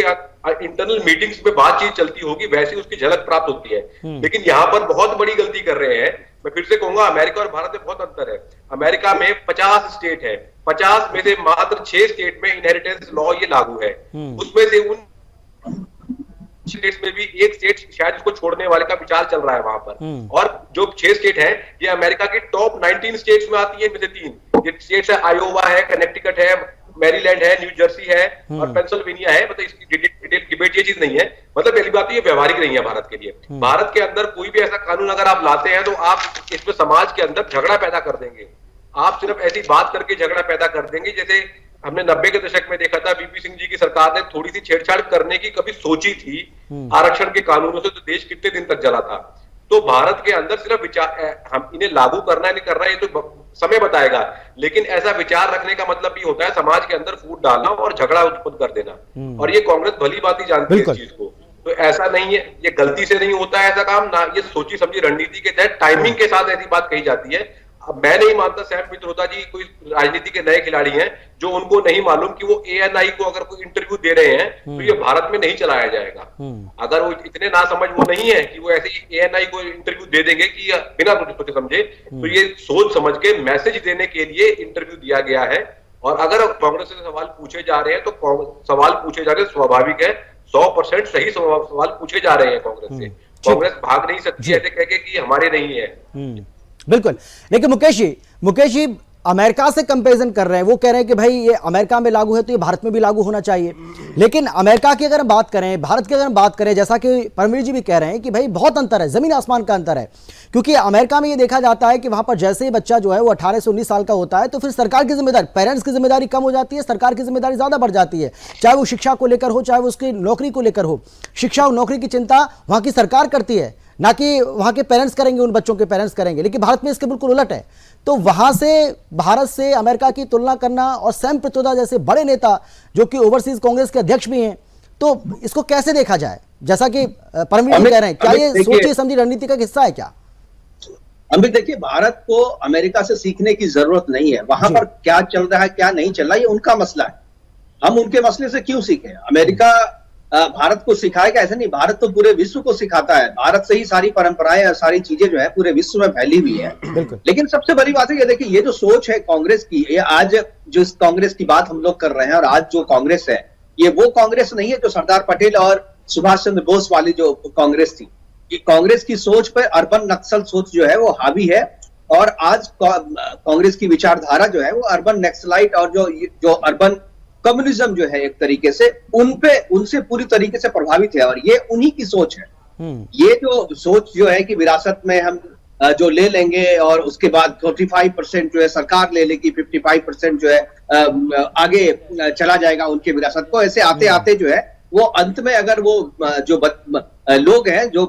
इंटरनल मीटिंग्स में बातचीत चलती होगी वैसी उसकी झलक प्राप्त होती है। लेकिन यहाँ पर बहुत बड़ी गलती कर रहे हैं। मैं फिर से कहूंगा, अमेरिका और भारत में बहुत अंतर है। अमेरिका में 50 स्टेट है, 50 में से मात्र 6 स्टेट में इनहेरिटेंस लॉ ये लागू है। उसमें से उन स्टेट्स में भी एक स्टेट शायद इसको छोड़ने वाले का विचार चल रहा है वहां पर। और जो 6 स्टेट है ये अमेरिका के टॉप 19 स्टेट्स में आती है। इनमें से 3 ये स्टेट्स है, आयोवा है, कनेक्टिकट है, मैरीलैंड है, न्यू जर्सी है और पेंसिल्वेनिया है। मतलब इसकी डिटेल डिबेट ये चीज नहीं है, मतलब पहली बात ये व्यवहारिक नहीं है भारत के लिए। भारत के अंदर कोई भी ऐसा कानून अगर आप लाते हैं तो आप इसमें समाज के अंदर झगड़ा पैदा कर देंगे। आप सिर्फ ऐसी बात करके झगड़ा पैदा कर देंगे, जैसे हमने 90 के दशक में देखा था, वीपी सिंह जी की सरकार ने थोड़ी सी छेड़छाड़ करने की कभी सोची थी आरक्षण के कानूनों से, तो देश कितने दिन तक जला था। तो भारत के अंदर सिर्फ विचार, हम इन्हें लागू करना है नहीं करना ये तो समय बताएगा, लेकिन ऐसा विचार रखने का मतलब भी होता है समाज के अंदर फूट डालना और झगड़ा उत्पन्न कर देना। और ये कांग्रेस भली बात ही जानती है इस चीज को। तो ऐसा नहीं है, ये गलती से नहीं होता है ऐसा काम, ना ये सोची समझी रणनीति के तहत टाइमिंग के साथ ऐसी बात कही जाती है। अब मैं नहीं मानता सैम पित्रोदा जी कोई राजनीति के नए खिलाड़ी हैं जो उनको नहीं मालूम कि वो एएनआई को अगर कोई इंटरव्यू दे रहे हैं तो ये भारत में नहीं चलाया जाएगा। अगर वो इतने ना समझ वो नहीं है कि वो ऐसे ही एएनआई को इंटरव्यू दे देंगे कि बिना सोचे समझे, तो ये सोच समझ के मैसेज देने के लिए इंटरव्यू दिया गया है। और अगर कांग्रेस से सवाल पूछे जा रहे हैं तो सवाल पूछे जा रहे हैं, स्वाभाविक है, 100% सही सवाल पूछे जा रहे हैं कांग्रेस से। कांग्रेस भाग नहीं सकती ऐसे कह के कि हमारे नहीं है। बिल्कुल। लेकिन मुकेश जी अमेरिका से कंपैरिजन कर रहे हैं, वो कह रहे हैं कि भाई ये अमेरिका में लागू है तो ये भारत में भी लागू होना चाहिए। लेकिन अमेरिका की अगर हम बात करें, भारत की अगर हम बात करें, जैसा कि परमवीर जी भी कह रहे हैं कि भाई बहुत अंतर है, जमीन आसमान का अंतर है। क्योंकि अमेरिका में ये देखा जाता है कि वहां पर जैसे ही बच्चा जो है वो 18 से 19 साल का होता है तो फिर सरकार की जिम्मेदारी, पेरेंट्स की जिम्मेदारी कम हो जाती है, सरकार की जिम्मेदारी ज्यादा बढ़ जाती है। चाहे वो शिक्षा को लेकर हो, चाहे वो उसकी नौकरी को लेकर हो। शिक्षा और नौकरी की चिंता वहां की सरकार करती है, ना कि वहां के पेरेंट्स करेंगे, उन बच्चों के पेरेंट्स करेंगे। लेकिन भारत में इसके बिल्कुल उलट है। तो वहां से भारत से अमेरिका की तुलना करना, और सैम पित्रोदा जैसे बड़े नेता जो कि ओवरसीज कांग्रेस के अध्यक्ष भी हैं, तो इसको कैसे देखा जाए? जैसा कि परमवीर जी कह रहे हैं, क्या ये सोची समझी रणनीति का हिस्सा है क्या? अमित देखिए, भारत को अमेरिका से सीखने की जरूरत नहीं है। वहां पर क्या चल रहा है क्या नहीं चल रहा है ये उनका मसला है। हम उनके मसले से क्यों सीखें? अमेरिका भारत को सिखाएगा ऐसा नहीं, भारत तो पूरे विश्व को सिखाता है। भारत से ही सारी परंपराएं और सारी चीजें जो है पूरे विश्व में फैली हुई है। लेकिन सबसे बड़ी बात है ये देखिए, ये जो सोच है कांग्रेस की, ये आज जो इस कांग्रेस की बात हम लोग कर रहे हैं, और आज जो कांग्रेस है ये वो कांग्रेस नहीं है जो सरदार पटेल और सुभाष चंद्र बोस वाली जो कांग्रेस थी। ये कांग्रेस की सोच पर अर्बन नक्सल सोच जो है वो हावी है। और आज कांग्रेस की विचारधारा जो है वो अर्बन नक्सलाइट और जो अर्बन कम्युनिज्म जो है एक तरीके से उनसे पूरी तरीके से प्रभावित है। और ये उन्हीं की सोच है। ये जो सोच जो है कि विरासत में हम जो ले लेंगे और उसके बाद 45% जो है सरकार ले लेगी, 55% जो है आगे चला जाएगा उनके विरासत को। ऐसे आते आते जो है वो अंत में अगर वो जो लोग हैं जो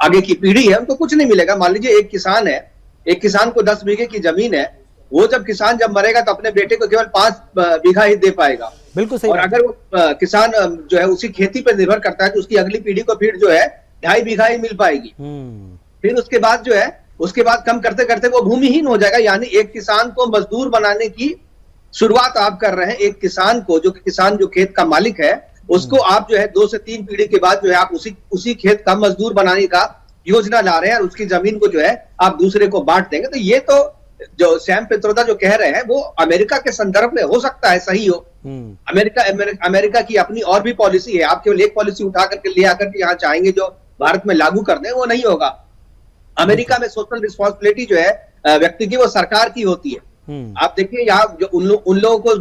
आगे की पीढ़ी है उनको कुछ नहीं मिलेगा। मान लीजिए एक किसान है, एक किसान को 10 बीघे की जमीन है, वो जब मरेगा तो अपने बेटे को केवल 5 बीघा ही दे पाएगा। बिल्कुल सही। और अगर वो किसान जो है उसी खेती पर निर्भर करता है तो उसकी अगली पीढ़ी को फिर जो है 2.5 बीघा ही मिल पाएगी। फिर उसके बाद जो है उसके बाद कम करते करते वो भूमिहीन हो जाएगा। यानी एक किसान को मजदूर बनाने की शुरुआत आप कर रहे हैं। एक किसान को जो खेत का मालिक है उसको आप जो है 2 से 3 पीढ़ी के बाद जो है आप उसी खेत का मजदूर बनाने का योजना ला रहे हैं और उसकी जमीन को जो है आप दूसरे को बांट देंगे। तो ये तो जो सैम पित्रोदा जो कह रहे हैं वो अमेरिका के संदर्भ में हो सकता है सही हो। अमेरिका की अपनी और भी पॉलिसी है। आप केवल एक पॉलिसी उठा करके ले आकर के यहाँ चाहेंगे जो भारत में लागू कर दें, वो नहीं होगा। अमेरिका में सोशल रिस्पॉन्सिबिलिटी जो है व्यक्ति की, वो सरकार की होती है। आप देखिए यहाँ जो उन लोगों को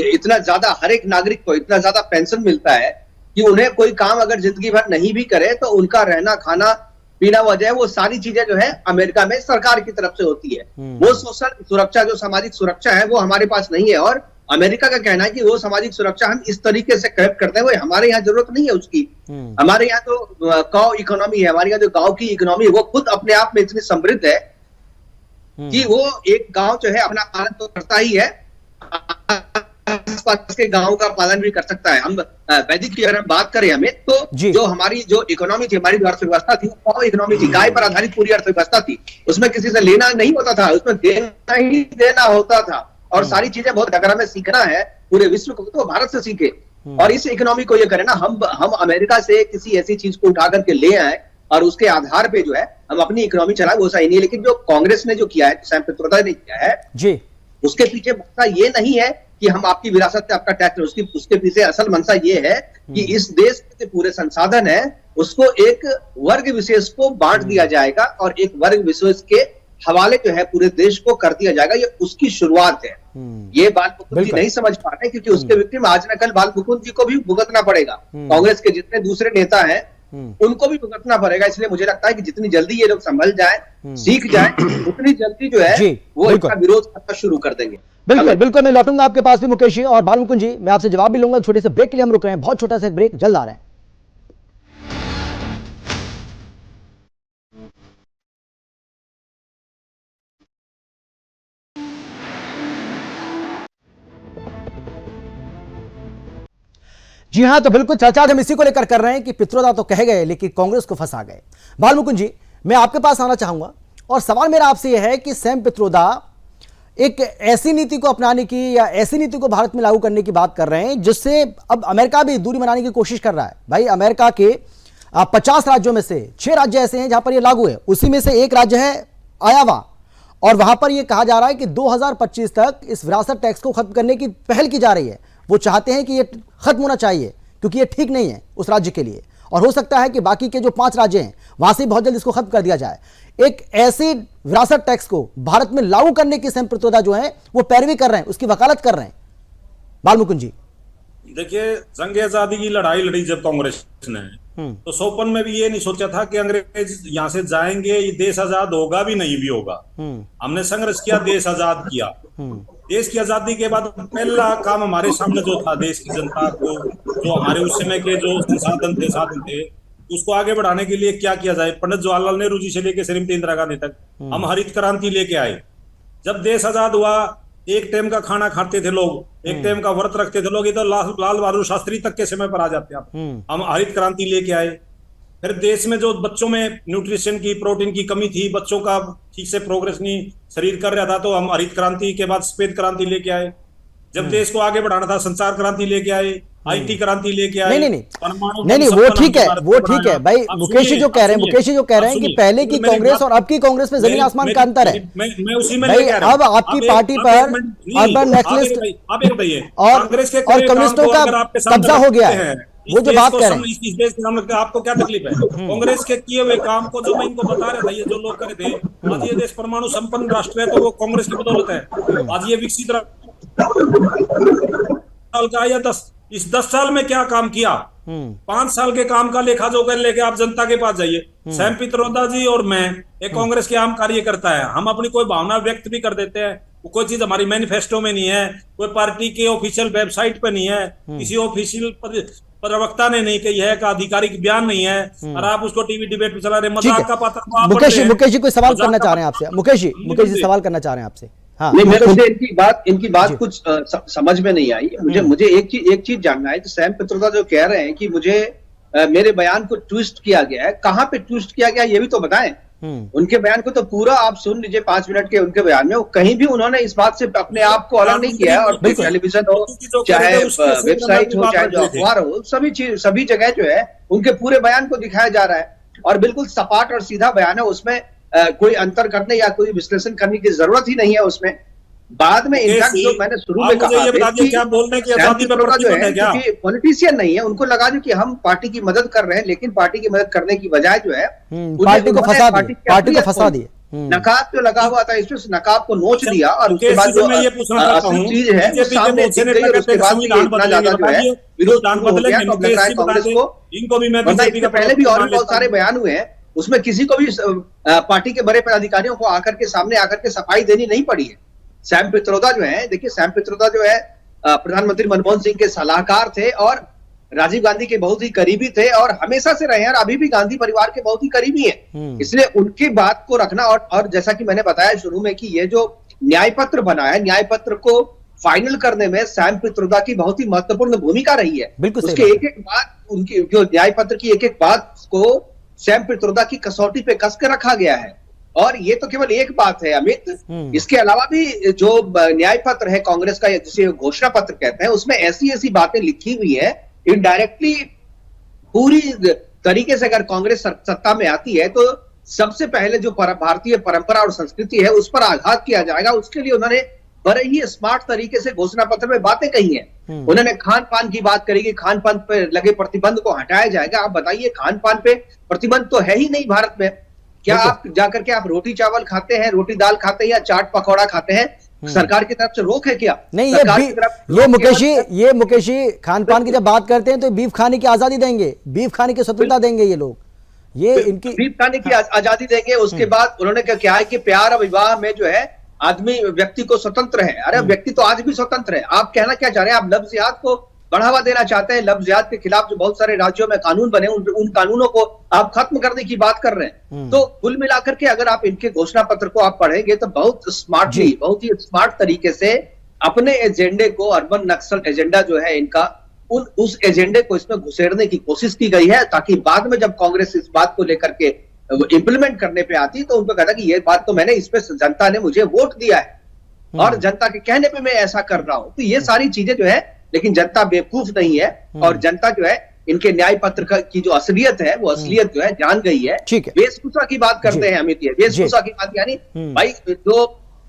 इतना ज्यादा, हर एक नागरिक को इतना ज्यादा पेंशन मिलता है कि उन्हें कोई काम अगर जिंदगी भर नहीं भी करे तो उनका रहना खाना पीना वजह, वो सारी चीजें जो है अमेरिका में सरकार की तरफ से होती है। वो सोशल सुरक्षा, जो सामाजिक सुरक्षा है, वो हमारे पास नहीं है। और अमेरिका का कहना है कि वो सामाजिक सुरक्षा हम इस तरीके से कलेक्ट करते हैं, वो हमारे यहाँ जरूरत नहीं है उसकी। हमारे यहाँ तो काउ इकोनॉमी है, हमारे यहाँ जो गांव की इकोनॉमी है वो खुद अपने आप में इतनी समृद्ध है कि वो एक गांव जो है अपना पालन तो करता ही है, आसपास के गांव का पालन भी कर सकता है। हम वैदिक की अगर हम बात करें हमें तो जो हमारी जो इकोनॉमी थी, हमारी जो अर्थव्यवस्था थी, वो इकोनॉमी थी, गाय पर आधारित पूरी अर्थव्यवस्था थी। उसमें किसी से लेना नहीं होता था, उसमें देना ही देना होता था। और सारी चीजें बहुत, अगर हमें सीखना है पूरे विश्व को तो भारत से सीखे। और इस इकोनॉमी को ये करें ना, हम अमेरिका से किसी ऐसी चीज को उठा करके ले आए और उसके आधार पे जो है हम अपनी इकोनॉमी चलाए, वो सही नहीं है। लेकिन जो कांग्रेस ने जो किया है, सैम पित्रोदा ने किया है जी, उसके पीछे मंशा ये नहीं है कि हम आपकी विरासत से आपका टैक्स, उसके पीछे असल मंशा ये है कि इस देश के पूरे संसाधन है उसको एक वर्ग विशेष को बांट दिया जाएगा और एक वर्ग विशेष के हवाले जो है पूरे देश को कर दिया जाएगा। ये उसकी शुरुआत है। ये बाल मुकुंद जी नहीं समझ पा रहे, क्योंकि उसके विक्टिम आज न कल बाल मुकुंद जी को भी भुगतना पड़ेगा। कांग्रेस के जितने दूसरे नेता हैं उनको भी भुगतना पड़ेगा। इसलिए मुझे लगता है कि जितनी जल्दी ये लोग संभल जाए, सीख जाए, उतनी जल्दी जो है वो इसका विरोध करना शुरू कर देंगे। बिल्कुल बिल्कुल, मैं लौटूंगा आपके पास भी मुकेश जी और बाल मुकुंद जी, मैं आपसे जवाब भी लूंगा। छोटे से ब्रेक के लिए हम रुक रहे हैं, बहुत छोटा सा ब्रेक, जल्द आ रहे हैं। जी हां, तो बिल्कुल चर्चा हम इसी को लेकर कर रहे हैं कि पित्रोदा तो कह गए लेकिन कांग्रेस को फंसा गए। बाल मुकुंद जी, मैं आपके पास आना चाहूंगा और सवाल मेरा आपसे यह है कि सैम पित्रोदा एक ऐसी नीति को अपनाने की या ऐसी नीति को भारत में लागू करने की बात कर रहे हैं जिससे अब अमेरिका भी दूरी बनाने की कोशिश कर रहा है। भाई, अमेरिका के 50 राज्यों में से 6 राज्य ऐसे हैं जहां पर यह लागू है, उसी में से एक राज्य है आयावा, और वहां पर यह कहा जा रहा है कि 2025 तक इस विरासत टैक्स को खत्म करने की पहल की जा रही है। वो चाहते हैं कि ये खत्म होना चाहिए क्योंकि ये ठीक नहीं है उस राज्य के लिए, और हो सकता है कि बाकी के जो 5 राज्य हैं वहां से बहुत जल्द इसको खत्म कर दिया जाए। एक ऐसी विरासत टैक्स को भारत में लागू करने की सैम पित्रोदा जो है वो पैरवी कर रहे हैं, उसकी वकालत कर रहे हैं। बाल मुकुंद जी, देखिए, जंग आजादी की लड़ाई लड़ी जब कांग्रेस ने, तो 54 में भी ये नहीं सोचा था कि अंग्रेज यहां से जाएंगे, ये देश आजाद होगा भी नहीं भी होगा। हमने संघर्ष किया, देश आजाद किया। देश की आजादी के बाद पहला काम हमारे सामने जो था, देश की जनता को जो हमारे उस समय के जो साधन थे उसको आगे बढ़ाने के लिए क्या किया जाए। पंडित जवाहरलाल नेहरू जी से लेकर श्रीमती इंदिरा गांधी तक हम हरित क्रांति लेके आए। जब देश आजाद हुआ, एक टाइम का खाना खाते थे लोग, एक टाइम का व्रत रखते थे लोग, इधर लाल बहादुर शास्त्री तक के समय पर आ जाते हैं। हम हरित क्रांति लेके आए। फिर देश में जो बच्चों में न्यूट्रिशन की, प्रोटीन की कमी थी, बच्चों का ठीक से प्रोग्रेस नहीं शरीर कर रहा था, तो हम हरित क्रांति के बाद श्वेत क्रांति लेके आए। जब देश को आगे बढ़ाना था, संचार क्रांति लेके आए, आईटी क्रांति लेके आए। नहीं, वो ठीक है भाई। मुकेश जी जो कह रहे हैं कि पहले की कांग्रेस और अब की कांग्रेस में जमीन आसमान का अंतर है। मैं उसी में भाई, अब आपकी पार्टी पर अर्बन नेशनलिस्ट और कम्युनिस्टों का कब्जा हो गया है। वो जो बात कह रहे हैं, इस देश के आपको क्या तकलीफ है? कांग्रेस के किए हुए काम को जो मैं इनको बता रहा था, ये जो लोग करे थे, आज ये देश परमाणु संपन्न राष्ट्र है तो वो कांग्रेस की बदौलत है। आज ये विकसित साल का या 10 साल में क्या काम किया, 5 साल के काम का लेखा जोखा लेके आप जनता के पास जाइए। सैम पित्रोदा जी और मैं एक कांग्रेस के आम कार्यकर्ता है, हम अपनी कोई भावना व्यक्त भी कर देते हैं। वो कोई चीज हमारी मैनिफेस्टो में नहीं है, कोई पार्टी के ऑफिशियल वेबसाइट पे नहीं है, किसी ऑफिशियल प्रवक्ता ने नहीं कही है, का आधिकारिक बयान नहीं है, और आप उसको टीवी डिबेट पे चला रहे, मजाक का पात्र। मुकेश जी कोई सवाल करना चाह रहे हैं आपसे। मुकेश जी सवाल करना चाह रहे हैं आपसे। हाँ, नहीं, मुझे इनकी बात कुछ समझ में नहीं आई। मुझे एक चीज जानना है कि सैम पित्रोदा जो कह रहे हैं कि मुझे मेरे बयान को ट्विस्ट किया गया है, कहाँ पे ट्विस्ट किया गया ये भी तो बताएं। उनके बयान को तो पूरा आप सुन लीजिए, 5 मिनट के उनके बयान में कहीं भी उन्होंने इस बात से अपने आप को अलग नहीं किया है। और टेलीविजन हो, चाहे वेबसाइट हो, चाहे जो अखबार हो, सभी जगह जो है उनके पूरे बयान को दिखाया जा रहा है और बिल्कुल सपाट और सीधा बयान है। उसमें कोई अंतर करने या कोई विश्लेषण करने की जरूरत ही नहीं है उसमें। बाद में इनफैक्ट जो मैंने शुरू में कहा ये बता दिया, क्या बोलने की आजादी पे प्रतिबंध है क्या? पॉलिटिशियन नहीं है, उनको लगा जो कि हम पार्टी की मदद कर रहे हैं, लेकिन पार्टी की मदद करने की बजाय जो है पार्टी को फंसा दिए, नकाब जो लगा हुआ था इसमें नकाब को नोच दिया और उसके बाद जो असली चीज है वो सामने दिख गई और उसके बाद इतना ज्यादा जो है विरोध हो गया कांग्रेस को। इससे पहले भी और भी बहुत सारे बयान हुए हैं, उसमें किसी को भी पार्टी के बड़े पदाधिकारियों को आकर के सामने आकर के सफाई देनी नहीं पड़ी है। सैम पित्रोदा जो है, देखिए सैम पित्रोदा जो है प्रधानमंत्री मनमोहन सिंह के सलाहकार थे और राजीव गांधी के बहुत ही करीबी थे और हमेशा से रहे हैं और अभी भी गांधी परिवार के बहुत ही करीबी हैं। इसलिए उनकी बात को रखना और जैसा कि मैंने बताया शुरू में कि ये जो न्याय पत्र बना है, न्याय पत्र को फाइनल करने में सैम पित्रोदा की बहुत ही महत्वपूर्ण भूमिका रही है। उसके एक एक बात, उनकी जो न्याय पत्र की एक एक बात को सैम पित्रोदा की कसौटी पे कस के रखा गया है। और ये तो केवल एक बात है अमित, इसके अलावा भी जो न्याय पत्र है कांग्रेस का, जिसे घोषणा पत्र कहते हैं, उसमें ऐसी ऐसी बातें लिखी हुई है इनडायरेक्टली पूरी तरीके से अगर कांग्रेस सत्ता में आती है तो सबसे पहले जो भारतीय परंपरा और संस्कृति है उस पर आघात किया जाएगा। उसके लिए उन्होंने बड़े ही स्मार्ट तरीके से घोषणा पत्र में बातें कही हैं। उन्होंने खान पान की बात करी कि खान पान पे लगे प्रतिबंध को हटाया जाएगा। आप बताइए, खान पान पे प्रतिबंध तो है ही नहीं भारत में। क्या आप जाकर के आप रोटी चावल खाते हैं, रोटी दाल खाते हैं या चाट पकौड़ा खाते हैं? सरकार की तरफ से रोक है क्या? नहीं, ये मुकेश जी खान पान की जब बात करते हैं तो बीफ खाने की आजादी देंगे, बीफ खाने की स्वतंत्रता देंगे ये लोग, ये इनकी बीफ खाने की आजादी देंगे। उसके बाद उन्होंने क्या है कि प्यार और विवाह में जो है आदमी व्यक्ति को स्वतंत्र है। अरे व्यक्ति तो आज भी स्वतंत्र है। आप कहना क्या चाह रहे हैं? आप लफ्ज़ जिहाद को बढ़ावा देना चाहते हैं। लफ्ज़ जिहाद के खिलाफ जो बहुत सारे राज्यों में कानून बने उन कानूनों को आप खत्म करने की बात कर रहे हैं। तो कुल मिलाकर के अगर आप इनके घोषणा पत्र को आप पढ़ेंगे तो बहुत स्मार्टली, बहुत ही स्मार्ट तरीके से अपने एजेंडे को, अर्बन नक्सल एजेंडा जो है इनका, उस एजेंडे को इसमें घुसेड़ने की कोशिश की गई है, ताकि बाद में जब कांग्रेस इस बात को लेकर के इंप्लीमेंट करने पे आती तो उनको कहता कि ये बात तो मैंने इस पे जनता ने मुझे वोट दिया है और जनता के कहने पे मैं ऐसा कर रहा हूं। तो ये सारी चीजें जो है, लेकिन जनता बेवकूफ नहीं है और जनता जो है इनके न्याय पत्र की जो असलियत है वो असलियत जो है जान गई है। वेशभूषा की बात करते हैं अमित, वेशभूषा की बात, यानी भाई जो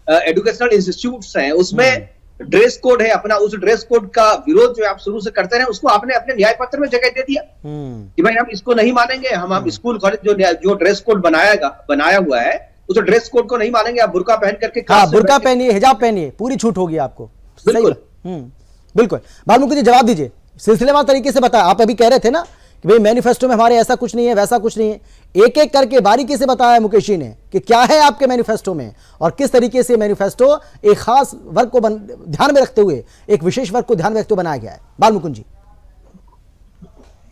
एजुकेशनल इंस्टीट्यूट्स हैं उसमें ड्रेस कोड है अपना, उस ड्रेस कोड का विरोध जो आप शुरू से करते रहे उसको आपने अपने न्याय पत्र में जगह दे दिया कि भाई हम इसको नहीं मानेंगे। हम स्कूल कॉलेज जो ड्रेस कोड बनाया हुआ है उस ड्रेस कोड को नहीं मानेंगे। आप बुर्का पहन करके, बुर्का पहनिए, हिजाब पहनिए, पूरी छूट होगी आपको। बिल्कुल बिल्कुल। बालमुकुंद जी जवाब दीजिए, सिलसिलेवार तरीके से बताया। आप अभी कह रहे थे ना कि भाई मैनिफेस्टो में हमारे ऐसा कुछ नहीं है, वैसा कुछ नहीं है। एक एक करके बारीकी से बताया मुकेश जी ने कि क्या है आपके मैनिफेस्टो में और किस तरीके से मैनिफेस्टो एक खास वर्ग को ध्यान में रखते हुए, एक विशेष वर्ग को ध्यान में रखते हुए बनाया गया है। बालमुकुंद जी,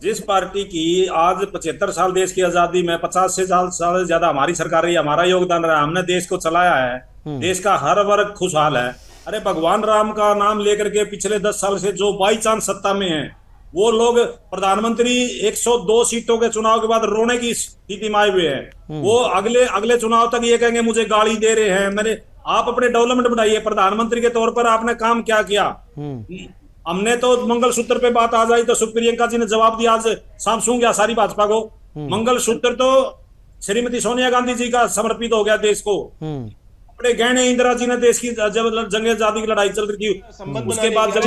जिस पार्टी की आज 75 साल देश की आजादी में 50 से साल ज्यादा हमारी सरकार रही, हमारा योगदान रहा, हमने देश को चलाया है, देश का हर वर्ग खुशहाल है। अरे भगवान राम का नाम लेकर के पिछले 10 साल से जो बाई चांस सत्ता में है वो लोग प्रधानमंत्री 102 सीटों के चुनाव के बाद रोने की स्थिति में आए हुए हैं। वो अगले चुनाव तक ये कहेंगे मुझे गाली दे रहे हैं। आप अपने डेवलपमेंट बढ़ाइए। प्रधानमंत्री के तौर पर आपने काम क्या किया? हमने तो मंगलसूत्र पे बात आ जाए तो प्रियंका जी ने जवाब दिया, आज शाम सूंघ गया सारी भाजपा को। मंगलसूत्र तो श्रीमती सोनिया गांधी जी का समर्पित हो गया देश को। अपने गहने इंदिरा जी ने देश की जब जंग आजादी की लड़ाई चल रही थी उसके बाद जब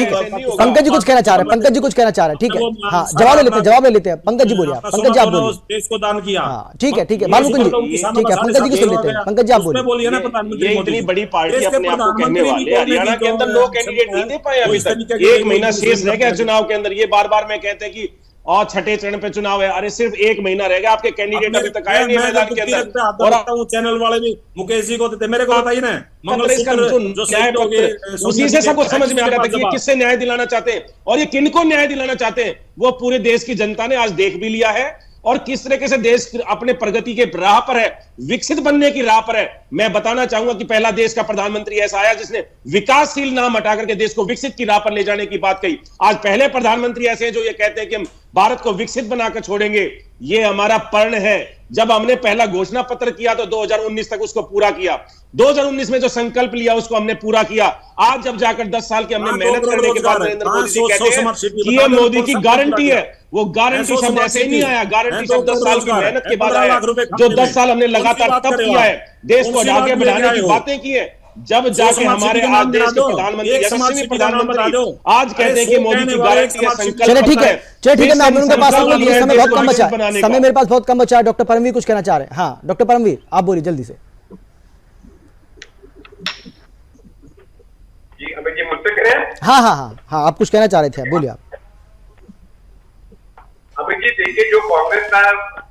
पंकज जी कुछ कहना चाह रहे हैं, पंकज जी कुछ कहना चाह रहे हैं, ठीक है, हाँ जवाब ले लेते हैं। पंकज जी बोलिए, पंकज जी आप बोलिए। देश को दान किया, ठीक है बालमुकुंद जी, ठीक है, पंकज जी को सुन लेते हैं। पंकज जी आप बोलिए ना, प्रधानमंत्री इतनी बड़ी पार्टी अपने आप को कहने वाले हरियाणा के अंदर 9 कैंडिडेट नहीं दे पाए अभी तक। 1 महीना शेष रह गया चुनाव के अंदर। ये बार बार में कहते हैं कि और छठे चरण पे चुनाव है। अरे सिर्फ 1 महीना रह गया, आपके कैंडिडेट अभी तक आए नहीं मैदान के अंदर। और चैनल वाले भी मुकेश जी को देते, मेरे को बताइए ना, उसी से सबको समझ में आ रहा था कि किससे न्याय दिलाना चाहते हैं और ये किनको न्याय दिलाना चाहते हैं। वो पूरे देश की जनता ने आज देख भी लिया है और किस तरीके से देश अपने प्रगति के राह पर है, विकसित बनने की राह पर है। मैं बताना चाहूंगा कि पहला देश का प्रधानमंत्री ऐसा आया जिसने विकासशील नाम हटा करके देश को विकसित की राह पर ले जाने की बात कही। आज पहले प्रधानमंत्री ऐसे हैं जो ये कहते हैं कि हम भारत को विकसित बनाकर छोड़ेंगे। ये हमारा पर्ण है। जब हमने पहला घोषणा पत्र किया तो 2019 तक उसको पूरा किया। 2019 में जो संकल्प लिया उसको हमने पूरा किया। आज जब जाकर 10 साल की हमने मेहनत करने के बाद नरेंद्र मोदी जी कहते हैं कि ये मोदी की गारंटी है। वो गारंटी शब्द ऐसे ही नहीं आया, गारंटी शब्द 10 साल की मेहनत के बाद आया। जो 10 साल हमने लगातार तब किया है, देश को आगे बढ़ाने की बातें की है, जब जाके हमारे आज देश के प्रधानमंत्री यशस्वी प्रधानमंत्री आज कहते हैं कि मोदी की गारंटी है, संकल्प चलिए ठीक है, चलिए ठीक है, मैं आप उनके पास संकल्प समय है, बहुत कम बचा है, बनाने समय का। मेरे पास बहुत कम बचा है। डॉक्टर परमवीर कुछ कहना चाह रहे हैं। हाँ डॉक्टर परमवीर, आप बोलिए जल्दी से। जी अमित जी मुझसे कह रहे हैं? हाँ हाँ हाँ हाँ, आप कुछ कहना चाह रहे थे, बोलिए आप। अमित जी देखिए, जो कांग्रेस का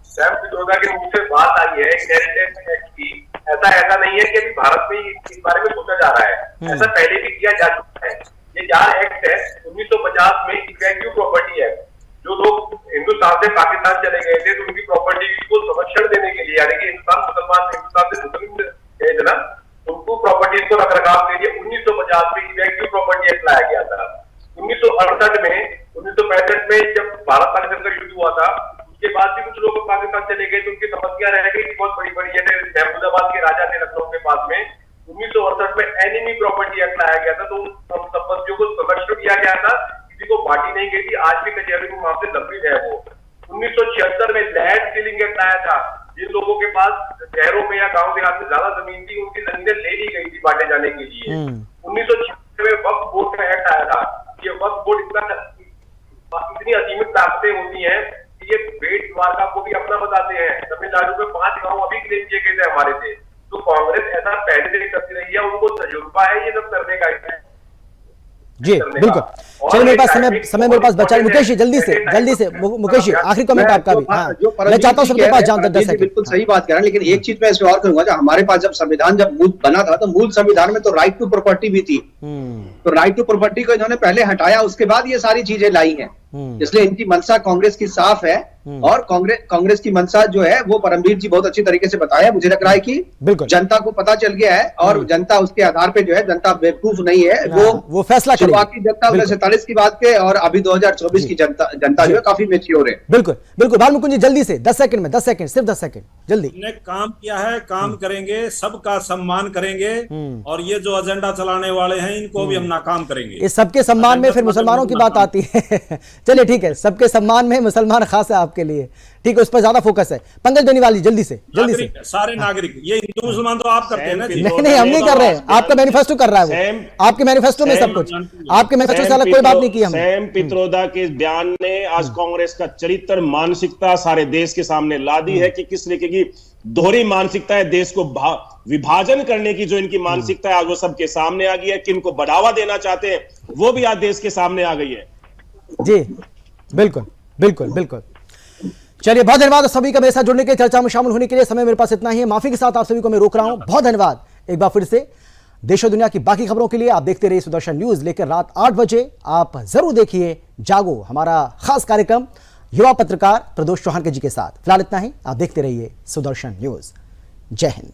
सैम पित्रोदा के मुंह से बात आई है इनहेरिटेंस एक्ट की, ऐसा नहीं है कि अभी भारत में इस बारे में सोचा जा रहा है, ऐसा पहले भी किया जा चुका है। ये 4 एक्ट है 1950 में, इफेक्टिव प्रॉपर्टी एक्ट। जो लोग हिंदुस्तान से पाकिस्तान चले गए थे तो उनकी प्रॉपर्टी को संरक्षण देने के लिए, यानी कि हिंदुस्तान से मुस्लिम गए थे ना, उनको प्रॉपर्टीज को रख रखाव के लिए 1950 में इफेक्टिव प्रॉपर्टी एक्ट लाया गया था। 1968 में 1965 में जब भारत पाकिस्तान का युद्ध हुआ था, उसके बाद भी कुछ लोग पाकिस्तान चले गए तो उनकी समस्या रह गई बहुत बड़ी बड़ी, जैसे महमूदाबाद के राजा थे लखनऊ के पास में। 1968 में एनिमी प्रॉपर्टी एक्ट लाया गया था, तो उन संपत्तियों को संरक्षण किया गया था, किसी को बांटी नहीं गई थी। आज भी कचहरी में वहां से लंबित है वो। 1976 में लैंड सीलिंग एक्ट आया था, जिन लोगों के पास शहरों में या गांव देहात में ज्यादा जमीन थी उनकी जमीनें ले ली गई थी बांटे जाने के लिए। 1976 में वक्फ बोर्ड का एक्ट आया था। ये वक्फ बोर्ड इतनी असीमित ताकतें होती हैं कि ये बेट द्वारका को भी अपना बताते हैं। तमिलनाडु में 5 गांव अभी क्लेम किए गए थे हमारे से। तो कांग्रेस ऐसा पहले से करती रही है, उनको तजुर्बा है ये सब करने का। जी बिल्कुल, चलिए मेरे पास समय मेरे पास बचा है। मुकेश जी जल्दी से मुकेश जी आखिरी कमेंट आपका भी। हाँ मैं चाहता हूँ सबके पास जाऊं 10 सेकंड। बिल्कुल सही बात कह रहे हैं, लेकिन एक चीज मैं इसमें और कहूंगा, हमारे पास जब संविधान जब मूल बना था तो मूल संविधान में तो राइट टू प्रॉपर्टी भी थी, तो राइट टू प्रॉपर्टी को इन्होंने पहले हटाया, उसके बाद ये सारी चीजें लाई हैं। इसलिए इनकी मंशा कांग्रेस की साफ है, और कांग्रेस की मंशा जो है वो परमवीर जी बहुत अच्छी तरीके से बताया। मुझे लग रहा है कि जनता को पता चल गया है, और जनता उसके आधार पे जो है, जनता बेवकूफ नहीं है, वो फैसला करेगी। शुरुआती जनता 1947 की बात के और अभी 2024 की जनता जो है काफी मेच्योर है। बिल्कुल भानुमुकुंद जी जल्दी से 10 सेकंड में, 10 सेकंड, सिर्फ 10 सेकंड जल्दी। हमने काम किया है, काम करेंगे, सबका सम्मान करेंगे, और ये जो एजेंडा चलाने वाले हैं इनको भी हम नाकाम करेंगे। इस सबके सम्मान में फिर मुसलमानों की बात आती है। चलिए ठीक है, सबके सम्मान में मुसलमान खास है आपके लिए, ठीक है, उस पर ज्यादा फोकस है। पंकज बेनीवाल जी जल्दी से सारे नागरिक, ये हिंदू मुसलमान तो आप करते हैं ना जी। नहीं हम नहीं कर रहे हैं, आपका मैनिफेस्टो कर रहा है वो, आपके मैनिफेस्टो में सब कुछ, आपके मैनिफेस्टो से अलग कोई बात नहीं की हमने। सैम पित्रोदा के बयान ने आज कांग्रेस का चरित्र, मानसिकता सारे देश के सामने ला दी है कि किस तरीके की दोहरी मानसिकता है, देश को विभाजन करने की जो इनकी मानसिकता है आज वो सबके सामने आ गई है। किनको बढ़ावा देना चाहते हैं वो भी आज देश के सामने आ गई है। जी बिल्कुल। चलिए बहुत धन्यवाद सभी का मेरे साथ जुड़ने के, चर्चा में शामिल होने के लिए। समय मेरे पास इतना ही है, माफी के साथ आप सभी को मैं रोक रहा हूं। बहुत धन्यवाद एक बार फिर से। देश और दुनिया की बाकी खबरों के लिए आप देखते रहिए सुदर्शन न्यूज, लेकर रात 8 बजे आप जरूर देखिए जागो, हमारा खास कार्यक्रम युवा पत्रकार प्रदोष चौहान के जी के साथ। फिलहाल इतना ही, आप देखते रहिए सुदर्शन न्यूज। जय हिंद।